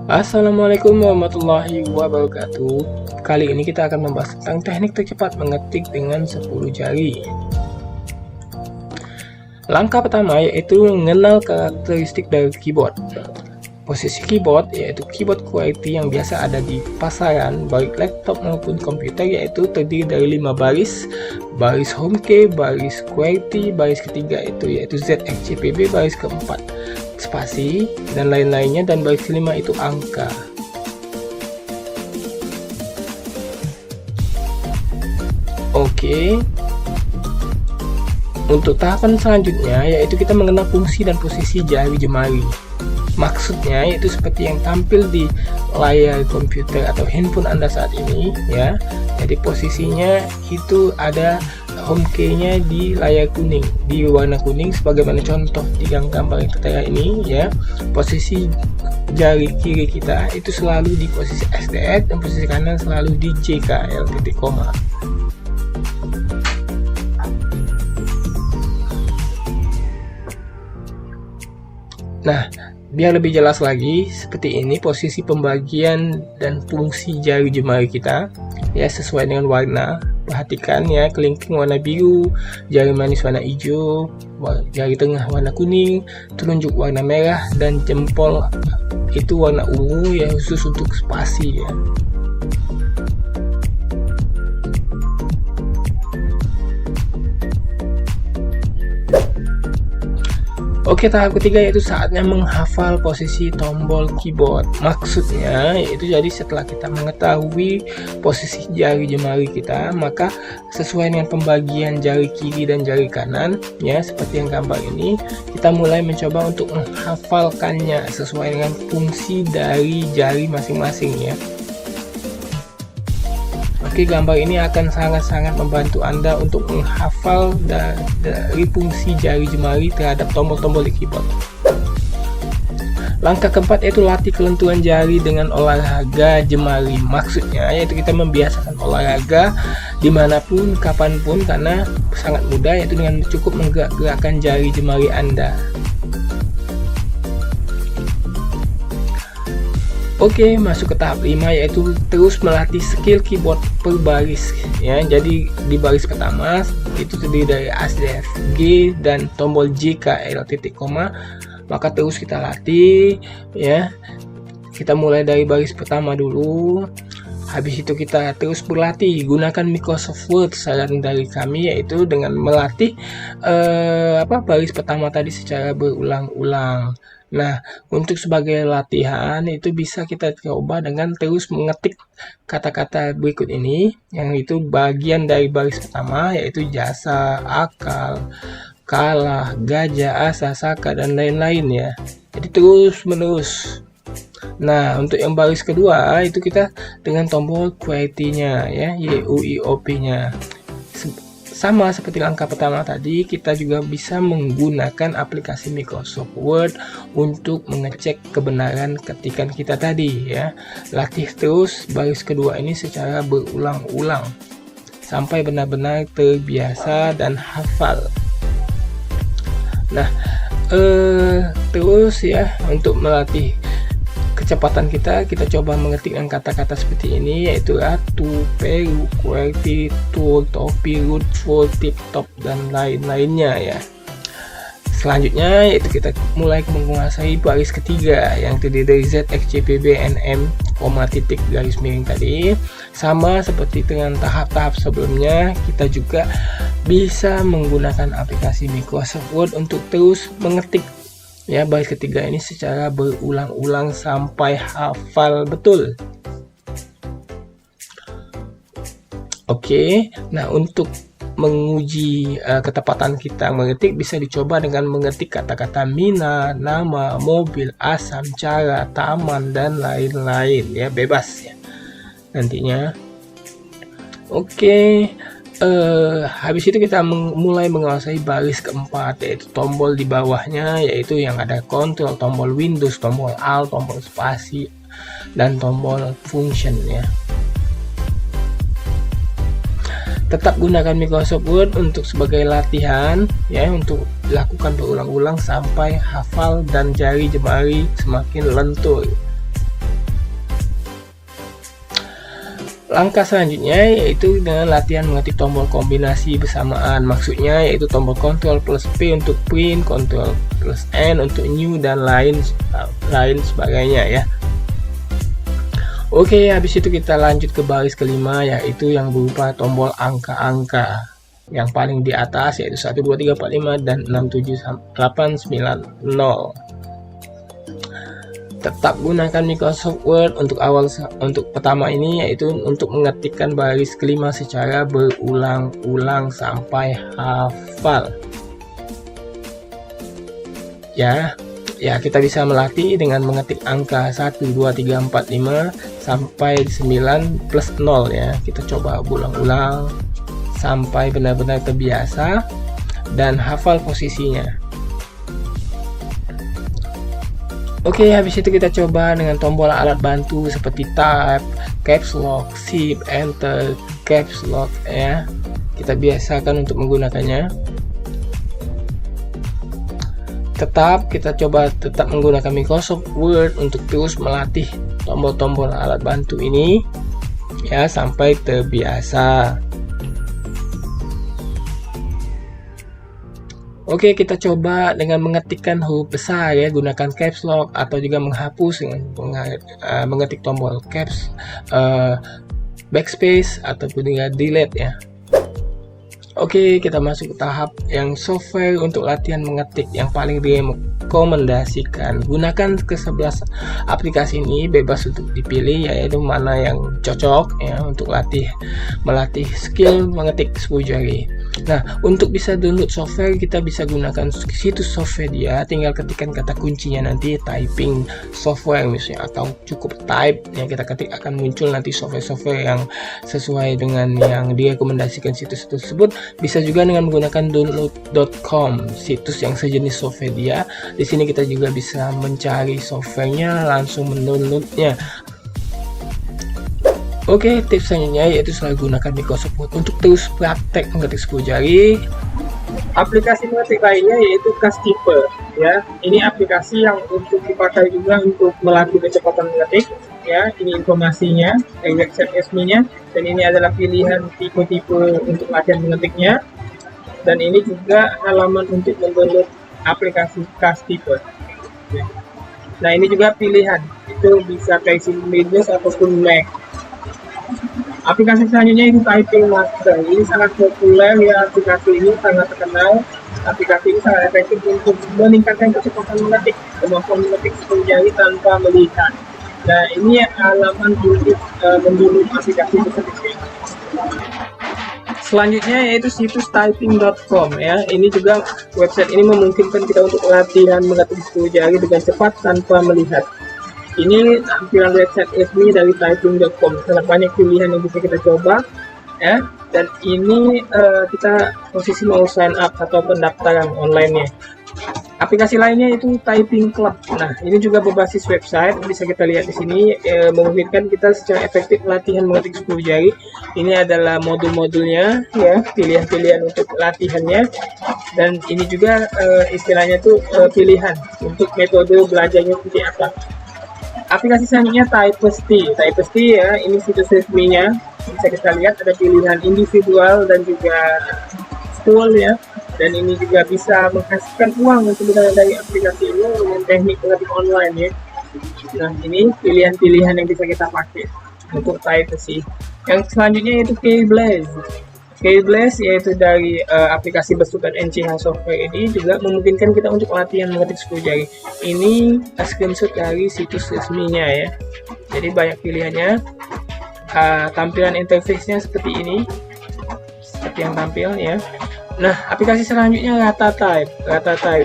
Assalamualaikum warahmatullahi wabarakatuh. Kali ini kita akan membahas tentang teknik tercepat mengetik dengan 10 jari. Langkah pertama yaitu mengenal karakteristik dari keyboard. Posisi keyboard yaitu keyboard QWERTY yang biasa ada di pasaran baik laptop maupun komputer, yaitu terdiri dari 5 baris. Baris home key, baris QWERTY, baris ketiga yaitu ZXCPB, baris keempat spasi dan lain-lainnya, dan baris kelima itu angka. Oke. Untuk tahapan selanjutnya yaitu kita mengenal fungsi dan posisi jari jemari. Maksudnya yaitu seperti yang tampil di layar komputer atau handphone Anda saat ini ya. Jadi posisinya itu ada home key-nya di layar kuning, di warna kuning sebagaimana contoh di gambar yang tertera ini ya. Posisi jari kiri kita itu selalu di posisi SDF dan posisi kanan selalu di JKL titik koma. Nah, biar lebih jelas lagi, seperti ini posisi pembagian dan fungsi jari jemari kita ya, sesuai dengan warna. Perhatikan ya, kelingking warna biru, jari manis warna hijau, jari tengah warna kuning, telunjuk warna merah, dan jempol itu warna ungu ya, khusus untuk spasi ya. Oke, tahap ketiga yaitu saatnya menghafal posisi tombol keyboard. Maksudnya yaitu jadi setelah kita mengetahui posisi jari jemari kita, maka sesuai dengan pembagian jari kiri dan jari kanan ya, seperti yang gambar ini, kita mulai mencoba untuk menghafalkannya sesuai dengan fungsi dari jari masing-masing ya. Oke, gambar ini akan sangat-sangat membantu Anda untuk menghafal dari fungsi jari jemari terhadap tombol-tombol di keyboard. Langkah keempat yaitu latih kelenturan jari dengan olahraga jemari. Maksudnya yaitu kita membiasakan olahraga dimanapun, kapanpun, karena sangat mudah, yaitu dengan cukup menggerak-gerakkan jari jemari Anda. Oke, masuk ke tahap 5 yaitu terus melatih skill keyboard per baris ya. Jadi di baris pertama itu terdiri dari ASDF, G dan tombol JKL titik koma, maka terus kita latih ya. Kita mulai dari baris pertama dulu. Habis itu kita terus berlatih gunakan Microsoft Word. Saran dari kami yaitu dengan melatih baris pertama tadi secara berulang-ulang. Nah, untuk sebagai latihan itu bisa kita coba dengan terus mengetik kata-kata berikut ini, yang itu bagian dari baris pertama yaitu jasa, akal, kalah, gajah, asa, saka, dan lain-lain ya. Jadi terus menerus. Nah, untuk yang baris kedua itu kita dengan tombol QWERTY-nya ya, YUIOP-nya. Sama seperti langkah pertama tadi, kita juga bisa menggunakan aplikasi Microsoft Word untuk mengecek kebenaran ketikan kita tadi ya. Latih terus baris kedua ini secara berulang-ulang sampai benar-benar terbiasa dan hafal. Nah, terus ya, untuk melatih kecepatan kita coba mengetik dengan kata-kata seperti ini, yaitu ratu, peru, QWERTY, tool, topi, root, full, tip, top, dan lain-lainnya ya. Selanjutnya yaitu kita mulai menguasai baris ketiga yang terdiri dari ZXCPB, NM, titik garis miring tadi. Sama seperti dengan tahap-tahap sebelumnya, kita juga bisa menggunakan aplikasi Microsoft Word untuk terus mengetik ya baris ketiga ini secara berulang-ulang sampai hafal betul. Oke, nah untuk menguji ketepatan kita mengetik bisa dicoba dengan mengetik kata-kata mina, nama, mobil, asam, cara, taman, dan lain-lain ya, bebas ya nantinya. Oke. Habis itu kita mulai menguasai baris keempat, yaitu tombol di bawahnya, yaitu yang ada kontrol, tombol Windows, tombol Alt, tombol spasi, dan tombol function ya. Tetap gunakan Microsoft Word untuk sebagai latihan ya, untuk dilakukan berulang-ulang sampai hafal dan jari jemari semakin lentur. Langkah selanjutnya yaitu dengan latihan mengetik tombol kombinasi bersamaan. Maksudnya yaitu tombol Ctrl plus P untuk print, Ctrl plus N untuk new, dan lain sebagainya ya. Oke, habis itu kita lanjut ke baris kelima, yaitu yang berupa tombol angka-angka. Yang paling di atas yaitu 1, 2, 3, 4, 5 dan 6, 7, 8, 9, 0. Tetap gunakan Microsoft Word untuk pertama ini, yaitu untuk mengetikkan baris kelima secara berulang-ulang sampai hafal. Ya, kita bisa melatih dengan mengetik angka 1, 2, 3, 4, 5 sampai 9 plus 0 ya. Kita coba ulang-ulang sampai benar-benar terbiasa dan hafal posisinya. Oke, habis itu kita coba dengan tombol alat bantu seperti Tab, Caps Lock, Shift, Enter, Caps Lock ya. Kita biasakan untuk menggunakannya. Kita coba tetap menggunakan Microsoft Word untuk terus melatih tombol-tombol alat bantu ini ya sampai terbiasa. Oke, kita coba dengan mengetikkan huruf besar ya, gunakan Caps Lock, atau juga menghapus dengan mengetik tombol Caps, Backspace ataupun juga Delete ya. Oke, kita masuk ke tahap yang software untuk latihan mengetik yang paling direkomendasikan. Gunakan ke-11 aplikasi ini, bebas untuk dipilih yaitu mana yang cocok ya untuk melatih skill mengetik 10 jari. Nah, untuk bisa download software kita bisa gunakan situs software dia, tinggal ketikkan kata kuncinya nanti typing software misalnya, atau cukup type yang kita ketik akan muncul nanti software-software yang sesuai dengan yang direkomendasikan situs tersebut. Bisa juga dengan menggunakan download.com, situs yang sejenis software dia. Di sini kita juga bisa mencari softwarenya, langsung mendownloadnya. Oke, tips selanjutnya yaitu selalu gunakan Microsoft Word untuk terus praktek mengetik 10 jari. Aplikasi mengetik lainnya yaitu Castiper ya. Ini aplikasi yang untuk dipakai juga untuk melatih kecepatan mengetik ya. Ini informasinya dari website resminya, dan ini adalah pilihan tipe-tipe untuk latihan mengetiknya, dan ini juga halaman untuk mendownload aplikasi Castiper ya. Nah, ini juga pilihan, itu bisa versi Windows ataupun Mac. Aplikasi selanjutnya itu Typing Master. Ini sangat populer ya, aplikasi ini sangat terkenal. Aplikasi ini sangat efektif untuk meningkatkan kecepatan mengetik, kemampuan mengetik 10 jari tanpa melihat. Nah, ini halaman untuk mendownload aplikasi tersebut. Selanjutnya yaitu situs typing.com ya. Ini juga website ini memungkinkan kita untuk latihan mengetik 10 jari dengan cepat tanpa melihat. Ini tampilan website resmi dari typing.com. Sangat banyak pilihan yang bisa kita coba ya. Dan ini kita posisi mau sign up atau pendaftaran online-nya. Aplikasi lainnya itu Typing Club. Nah, ini juga berbasis website, bisa kita lihat di sini, memungkinkan kita secara efektif latihan mengetik 10 jari. Ini adalah modul-modulnya ya, pilihan-pilihan untuk latihannya. Dan ini juga istilahnya tuh pilihan untuk metode belajarnya seperti apa. Aplikasi selanjutnya Typesty ya, ini situs resminya. Bisa kita lihat ada pilihan individual dan juga full ya. Dan ini juga bisa menghasilkan uang sebenarnya dari aplikasi ini dengan teknik mengetik online ya. Nah, ini pilihan-pilihan yang bisa kita pakai untuk Typesty. Yang selanjutnya yaitu Keyblaze. Keyblaze yaitu dari aplikasi bersukat NCH software ini juga memungkinkan kita untuk latihan mengetik 10 jari. Ini screenshot dari situs resminya ya. Jadi banyak pilihannya. Tampilan interface-nya seperti ini, seperti yang tampil ya. Nah, aplikasi selanjutnya Ratatype.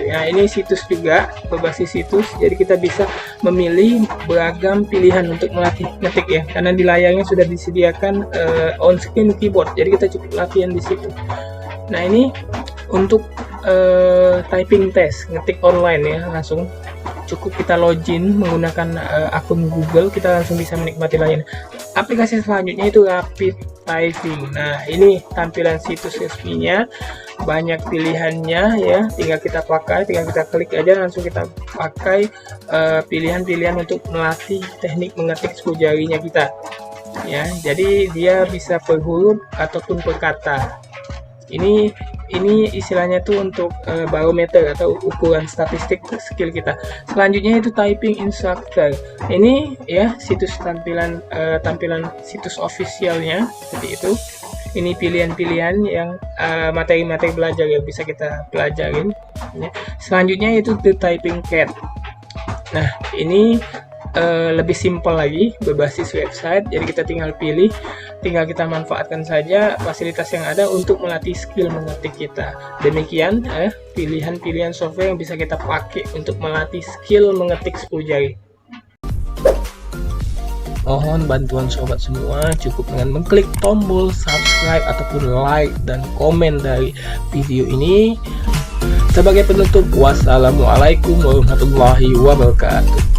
Nah, ini situs juga, berbasis situs. Jadi kita bisa memilih beragam pilihan untuk melatih ngetik ya. Karena di layarnya sudah disediakan on-screen keyboard. Jadi kita cukup latihan di situ. Nah, ini untuk typing test, ngetik online ya, langsung. Cukup kita login menggunakan akun Google, kita langsung bisa menikmati layar. Aplikasi selanjutnya itu Rapid Typing. Nah, ini tampilan situs resminya, banyak pilihannya ya, tinggal kita klik aja, langsung kita pakai pilihan-pilihan untuk melatih teknik mengetik 10 jarinya kita. ya. Jadi dia bisa per huruf ataupun per kata. Ini istilahnya tuh untuk barometer atau ukuran statistik skill kita. Selanjutnya itu typing instructor. Ini ya situs tampilan situs officialnya seperti itu. Ini pilihan-pilihan yang materi-materi belajar yang bisa kita pelajarin. Ya. Selanjutnya itu the typing cat. Nah ini lebih simpel lagi, berbasis website. Jadi kita tinggal pilih, tinggal kita manfaatkan saja fasilitas yang ada untuk melatih skill mengetik kita. Demikian pilihan-pilihan software yang bisa kita pakai untuk melatih skill mengetik 10 jari. Mohon bantuan sobat semua, cukup dengan mengklik tombol subscribe ataupun like dan komen dari video ini. Sebagai penutup, wassalamualaikum warahmatullahi wabarakatuh.